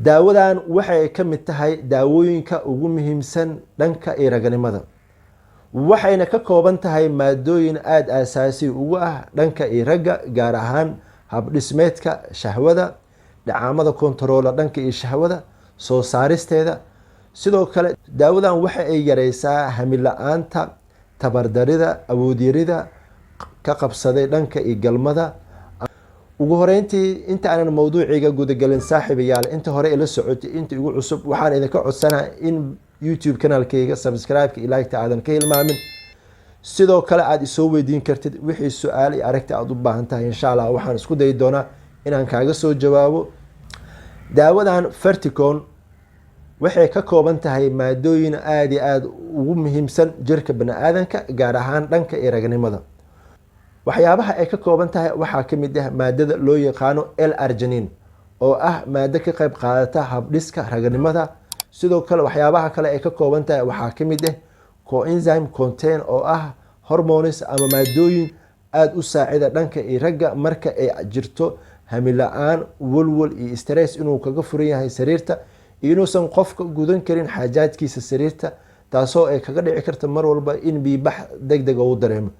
daawadan waxay ka mid tahay daawooyinka ugu muhiimsan dhanka iraganimada waxayna ka kooban tahay maadooyin aad aasaasi ugu ah dhanka iraga gaar ahaan habdhismeedka shahwada dhacaamada kontaroola dhanka shahwada soo saaristeeda sidoo kale daawadan waxa ay yareysaa hamil la'aanta tabardarida awoodyarida ka qabsaday dhanka galmada ugu horeyntii inta aanan mowduuciga gudagalin saaxiibayaal inta hore ila socotay inta ugu cusub waxaan idinka codsanahay in YouTube kanaalkayga subscribe ka ilaagta aadan ka hilmaamin sidoo kale aad isoo weydiin kartid wixii su'aal iyo aragti aad u baahan tahay insha Allah waxaan isku dayi doonaa inaan kaaga soo jawaabo daawadan Ferticon waxay ka kooban tahay maadooyin aad iyo aad ugu muhiimsan jirka bani'aadanka gaar ahaan dhanka iragnimada waxyaabaha ay ka kooban tahay waxaa ka mid ah maadada loo yaqaano L-arginine oo ah maado ka qayb qaadata habdhiska raganimada sidoo kale waxyaabaha kale ay ka kooban tahay waxaa ka mid ah coenzyme contain oo ah hormones ama maadooyin aad u saacida dhanka iraga marka ay jirto hamil la'aan walwal iyo stress inuu kaga furan yahay sariirta inuusan qofka gudan karin xaajaadkiisa sariirta taasoo ay kaga dhici karto mar walba in biibax degdeg uu dareemo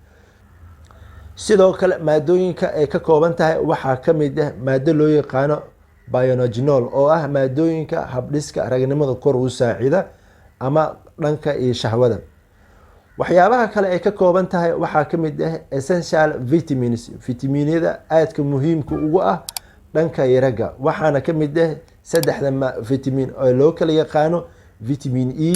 sidoo kale maadooyinka ay ka kooban tahay waxaa ka mid ah maado loo yaqaano bionogenol oo ah maadooyinka habdhiska raganimada kor u saacida ama dhanka shahwada waxyaabaha kale ay ka kooban tahay waxaa ka mid ah essential vitamins vitaminada aadka muhiimka ugu ah dhanka iraga waxaana ka mid ah saddexda vitamin oo loo kala yaqaano vitamin E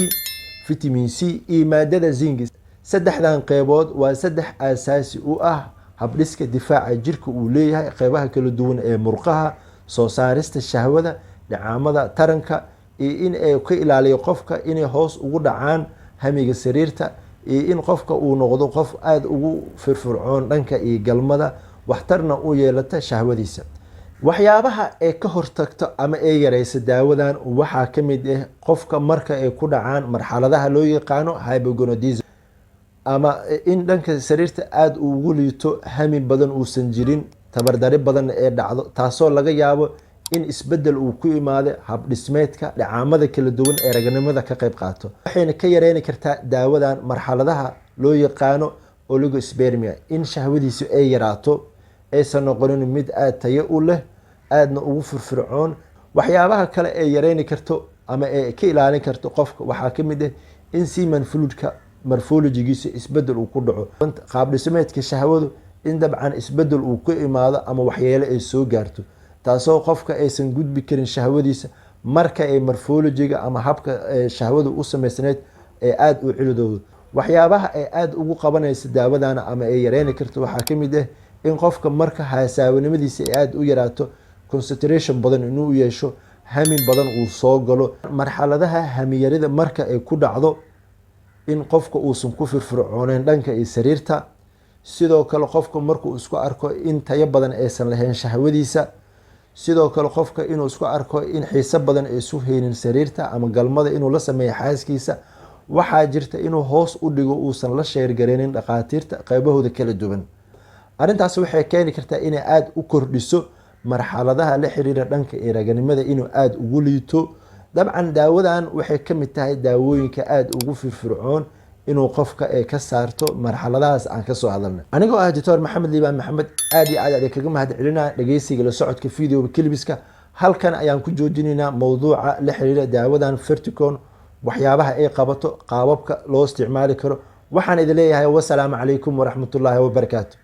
vitamin C iyo maadada zinc saddexdan qeybood waa saddex aasaasi u ah habdhiska difaaca jirka uu leeyahay qeybaha kala duwan ee murqaha soo saarista shahwada dhacaamada taranka iyo in ay ka ilaaliyo qofka inay hoos ugu dhacaan hamiga sariirta iyo in qofka uu noqdo qof aad ugu firfircoon dhanka galmada waxtarna u yeelata shahwadiisa waxyaabaha ay ka hortagto ama ay yareysa daawadan waxaa ka mid ah qofka marka ay ku dhacaan marxaladaha loo yaqaano hypogonadism ama in dhanka sariirta aad ugu liito hami badan uusan jirin tabardari badan ee dhacdo taasoo laga yaabo in isbedel uu ku imaado habdhismeedka dhacaamada kala duwan ee raganimada ka qayb qaato waxayna ka yareyn kartaa daawadan marxaladaha loo yaqaano oligospermia in shahwadiisu ay yaraato aysan noqonin mid aad tayo u leh aadna ugu firfircoon waxyaabaha kale ee yareyn karto ama ay ka ilaalin karto qofka waxaa ka mid ah in semen fluidka morphology-giisa isbedel uu ku dhaco qaab dhismeedka shahwadu in dabcan isbedel uu ku imaado ama waxyeelo ay soo gaarto taasoo qofka aysan gudbi karin shahwadiisa marka ay morphology-ga ama habka shahwadu u samaysneed ee aad u cilidoodo waxyaabaha ay aad ugu qabanaysa daawadana ama ay yareyn karto waxaa ka mid ah in qofka marka haasaawinimadiisa ay aad u yaraato concentration badan inuu yeesho hamin badan uu soo galo marxaladaha hamiyarida marka ay ku dhacdo in qofka uusan ku firfircooneyn dhanka sariirta sidoo kale qofka markuu isku arko in tayo badan aysan lahayn shahwadiisa sidoo kale qofka inuu isku arko in xiiso badan ay isu haynin sariirta ama galmada inuu la sameeyo xaaskiisa waxaa jirta inuu hoos u dhigo uusan la sheergareynin dhaqaatiirta qaybahooda kala duwan arrintaas waxay keeni kartaa inay aad u kordhiso marxaladaha la xiriira dhanka raganimada inuu aad ugu liito dabcan daawadan waxay ka mid tahay daawooyinka aad ugu firfircoon inuu qofka ay ka saarto marxaladahaas aan ka soo hadalnay anigoo ah Dr. Maxamed Liibaan Maxamed aad iyo aad kaga mahadcelinaa dhageysiga la socodka video klibiska halkan ayaan ku joojinaynaa mowduuca la xiriira daawadan Ferticon waxyaabaha ay qabato qaababka loo isticmaali karo waxaan idin leeyahay wassalaamu calaykum waraxmatullaahi wabarakaatuh